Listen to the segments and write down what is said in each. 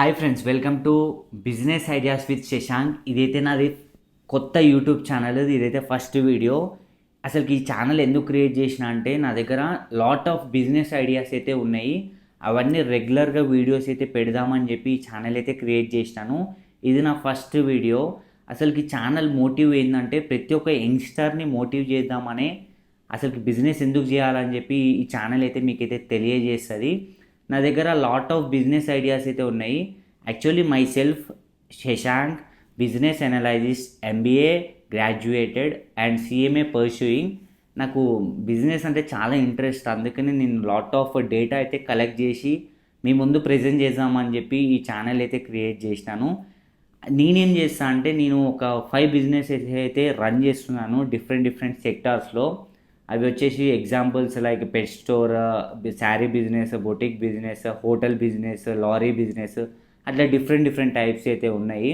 Hi friends, welcome to business ideas with Shashank. ఇదైతే నాది కొత్త యూట్యూబ్ ఛానల్. ఇదైతే ఫస్ట్ వీడియో. అసలుకి ఈ ఛానల్ ఎందుకు క్రియేట్ చేసిన అంటే నా దగ్గర లాట్ ఆఫ్ బిజినెస్ ఐడియాస్ అయితే ఉన్నాయి. అవన్నీ రెగ్యులర్గా వీడియోస్ అయితే పెడదామని చెప్పి ఈ ఛానల్ అయితే క్రియేట్ చేసినాను. ఇది నా ఫస్ట్ వీడియో. అసలుకి ఛానల్ మోటివ్ ఏంటంటే ప్రతి ఒక్క యంగ్స్టర్ని మోటివ్ చేద్దామనే అసలుకి బిజినెస్ ఎందుకు చేయాలని చెప్పి ఈ ఛానల్ అయితే మీకైతే తెలియజేస్తుంది. నా దగ్గర లాట్ ఆఫ్ బిజినెస్ ఐడియాస్ అయితే ఉన్నాయి. Actually myself Shashank, business analyst, MBA graduated and CMA pursuing. నాకు బిజినెస్ అంటే చాలా ఇంట్రెస్ట్. అందుకని నేను లాట్ ఆఫ్ డేటా అయితే కలెక్ట్ చేసి మీ ముందు ప్రజెంట్ చేద్దామని చెప్పి ఈ ఛానల్ అయితే క్రియేట్ చేసినాను. నేనేం చేస్తాను అంటే నేను ఒక 5 బిజినెస్ అయితే రన్ చేస్తున్నాను డిఫరెంట్ సెక్టార్స్లో. అవి వచ్చేసి examples like pet store, sari business, boutique business, hotel business, lorry business, అట్లా డిఫరెంట్ టైప్స్ అయితే ఉన్నాయి.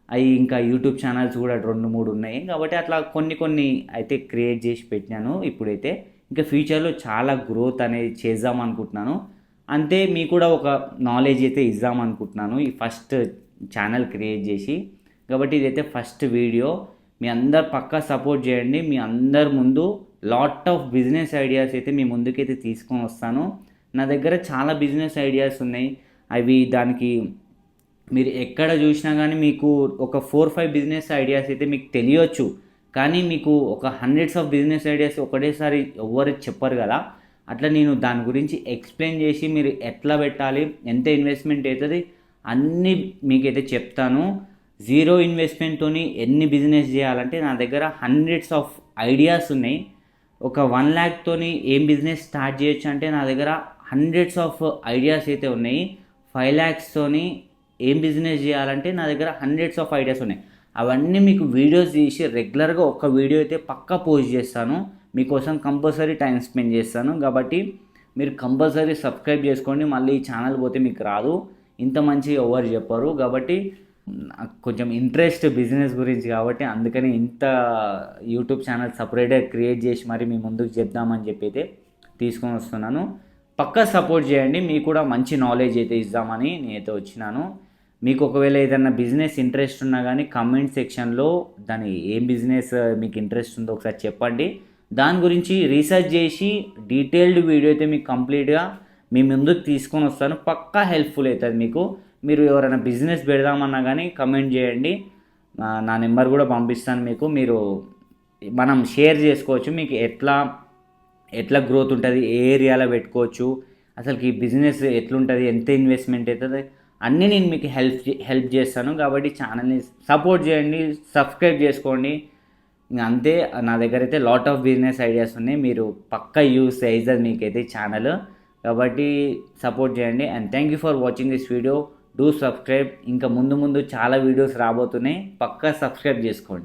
అవి ఇంకా యూట్యూబ్ ఛానల్స్ కూడా 2-3 ఉన్నాయి. కాబట్టి అట్లా కొన్ని అయితే క్రియేట్ చేసి పెట్టినాను. ఇప్పుడైతే ఇంకా ఫ్యూచర్లో చాలా గ్రోత్ అనేది చేద్దాం అనుకుంటున్నాను. అంతే మీకు కూడా ఒక నాలెడ్జ్ అయితే ఇద్దాం అనుకుంటున్నాను ఈ ఫస్ట్ ఛానల్ క్రియేట్ చేసి. కాబట్టి ఇదైతే ఫస్ట్ వీడియో. మీ అందరు పక్కా సపోర్ట్ చేయండి. మీ అందరి ముందు లాట్ ఆఫ్ బిజినెస్ ఐడియాస్ అయితే మీ ముందుకైతే తీసుకొని వస్తాను. నా దగ్గర చాలా బిజినెస్ ఐడియాస్ ఉన్నాయి. అవి దానికి మీరు ఎక్కడ చూసినా కానీ మీకు ఒక 4-5 బిజినెస్ ఐడియాస్ అయితే మీకు తెలియచ్చు. కానీ మీకు ఒక హండ్రెడ్స్ ఆఫ్ బిజినెస్ ఐడియాస్ ఒకటేసారి ఎవరు చెప్పరు కదా. అట్లా నేను దాని గురించి ఎక్స్ప్లెయిన్ చేసి మీరు ఎట్లా పెట్టాలి, ఎంత ఇన్వెస్ట్మెంట్ అవుతుంది అన్నీ మీకైతే చెప్తాను. జీరో ఇన్వెస్ట్మెంట్తో ఎన్ని బిజినెస్ చేయాలంటే నా దగ్గర హండ్రెడ్స్ ఆఫ్ ఐడియాస్ ఉన్నాయి. ఒక 1 lakhtతో ఏం బిజినెస్ స్టార్ట్ చేయొచ్చు అంటే నా దగ్గర హండ్రెడ్స్ ఆఫ్ ఐడియాస్ అయితే ఉన్నాయి. 5 lakhsతో ఏం బిజినెస్ చేయాలంటే నా దగ్గర హండ్రెడ్స్ ఆఫ్ ఐడియాస్ ఉన్నాయి. అవన్నీ మీకు వీడియోస్ తీసి రెగ్యులర్గా ఒక వీడియో అయితే పక్కా పోస్ట్ చేస్తాను. మీకోసం కంపల్సరీ టైం స్పెండ్ చేస్తాను. కాబట్టి మీరు కంపల్సరీ సబ్స్క్రైబ్ చేసుకోండి. మళ్ళీ ఈ ఛానల్ పోతే మీకు రాదు. ఇంత మంచి ఎవరు చెప్పరు. కాబట్టి కొంచెం ఇంట్రెస్ట్ బిజినెస్ గురించి కాబట్టి అందుకని ఇంత యూట్యూబ్ ఛానల్ సపరేట్గా క్రియేట్ చేసి మరి మీ ముందుకు చెప్దామని చెప్పి అయితే తీసుకొని వస్తున్నాను. పక్కా సపోర్ట్ చేయండి. మీకు కూడా మంచి నాలెడ్జ్ అయితే ఇద్దామని నేనైతే వచ్చినాను. మీకు ఒకవేళ ఏదైనా బిజినెస్ ఇంట్రెస్ట్ ఉన్నా కానీ కమెంట్ సెక్షన్లో దాని ఏం బిజినెస్ మీకు ఇంట్రెస్ట్ ఉందో ఒకసారి చెప్పండి. దాని గురించి రీసెర్చ్ చేసి డీటెయిల్డ్ వీడియో అయితే మీకు కంప్లీట్గా మీ ముందుకు తీసుకొని వస్తాను. పక్కా హెల్ప్ఫుల్ అవుతుంది మీకు. మీరు ఎవరైనా బిజినెస్ పెడదామన్నా కానీ కమెంట్ చేయండి. నా నెంబర్ కూడా పంపిస్తాను మీకు. మనం షేర్ చేసుకోవచ్చు. మీకు ఎట్లా గ్రోత్ ఉంటుంది, ఏ ఏరియాలో పెట్టుకోవచ్చు, అసలుకి ఈ బిజినెస్ ఎట్లుంటుంది, ఎంత ఇన్వెస్ట్మెంట్ అవుతుంది అన్నీ నేను మీకు హెల్ప్ చేస్తాను. కాబట్టి ఛానల్ని సపోర్ట్ చేయండి, సబ్స్క్రైబ్ చేసుకోండి. ఇంకా అంతే. నా దగ్గర అయితే లాట్ ఆఫ్ బిజినెస్ ఐడియాస్ ఉన్నాయి. మీరు పక్కా యూస్ అవుతుంది మీకైతే ఛానల్. కాబట్టి సపోర్ట్ చేయండి. And thank you for watching this video. Do subscribe. ఇంకా ముందు చాలా వీడియోస్ రాబోతున్నాయి. పక్కా సబ్స్క్రైబ్ చేసుకోండి.